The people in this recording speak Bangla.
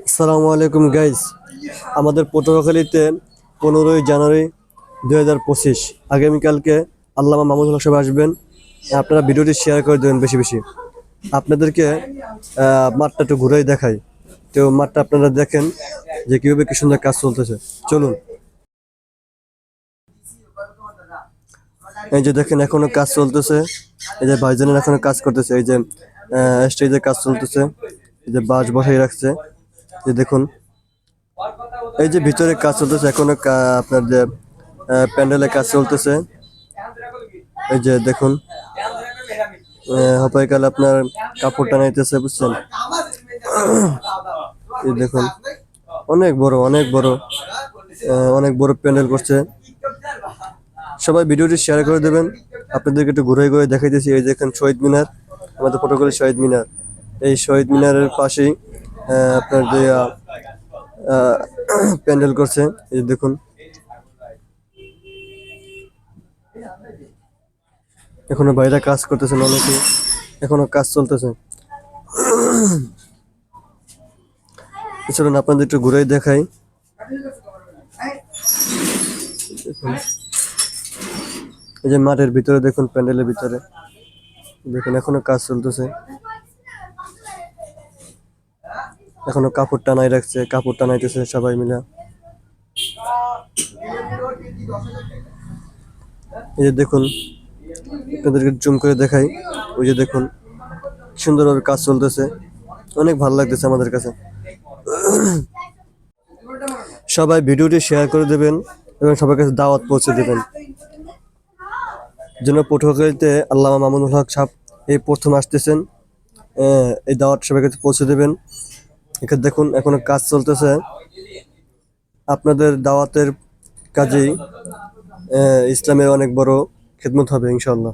আসসালামু আলাইকুম গাইজ। আমাদের পটুয়াখালীতে 15ই জানুয়ারি 2025 আগামীকালকে আল্লামা মামুনুল হক সাহেব আসবেন। আপনারা ভিডিওটি শেয়ার করে দেবেন বেশি বেশি। আপনাদেরকে মাঠটা একটু ঘুরেই দেখাই। তো মাঠটা আপনারা দেখেন যে কীভাবে কি সুন্দর কাজ চলতেছে। চলুন। এই যে দেখেন এখনো কাজ চলতেছে। এই যে ভাইজানের এখনো কাজ করতেছে। এই যে স্টেজে কাজ চলতেছে। এই যে বাঁশ বসাই রাখছে। এই দেখুন, এই যে ভিতরে কাজ চলতেছে এখনো আপনার যে প্যান্ডেলে কাজ চলতেছে। এই যে দেখুন, হপাইকাল আপনার কাপড় টানাইতেছে, বুঝছেন? এই দেখুন, অনেক বড় অনেক বড় অনেক বড় প্যান্ডেল করছে। সবাই ভিডিওটি শেয়ার করে দেবেন। আপনাদেরকে একটু ঘুরে ঘুরে দেখাইতেছি। এই দেখেন শহীদ মিনার, আমাদের পটুয়াখালী শহীদ মিনার। এই শহীদ মিনারের পাশেই আপনার যে প্যান্ডেল করছে। এই যে দেখুন, এখনো বাইরে কাজ করতেছেন অনেকে, এখনো কাজ চলতেছে। চলুন আপনাদের একটু ঘুরেই দেখাই। এই যে মাঠের ভিতরে দেখুন, প্যান্ডেলের ভিতরে দেখুন এখনো কাজ চলতেছে। এখনো কাপড় টানাই রাখছে, কাপড় টানাইতেছে সবাই মিলে। এই যে দেখুন, আপনাদেরকে জুম করে দেখাই। ওই যে দেখুন সুন্দরভাবে কাজ চলতেছে, অনেক ভালো লাগতেছে আমাদের কাছে। সবাই ভিডিওটি শেয়ার করে দেবেন এবং সবার কাছে দাওয়াত পৌঁছে দেবেন যেন পটুয়াখালীতে আল্লামা মামুনুল হক সাহেব এই প্রথম আসতেছেন। এই দাওয়াত সবার কাছে পৌঁছে দেবেন। এখানে দেখুন এখনো কাজ চলতেছে। আপনাদের দাওয়াতের কাজেই ইসলামের অনেক বড় খেদমত হবে ইনশাআল্লাহ।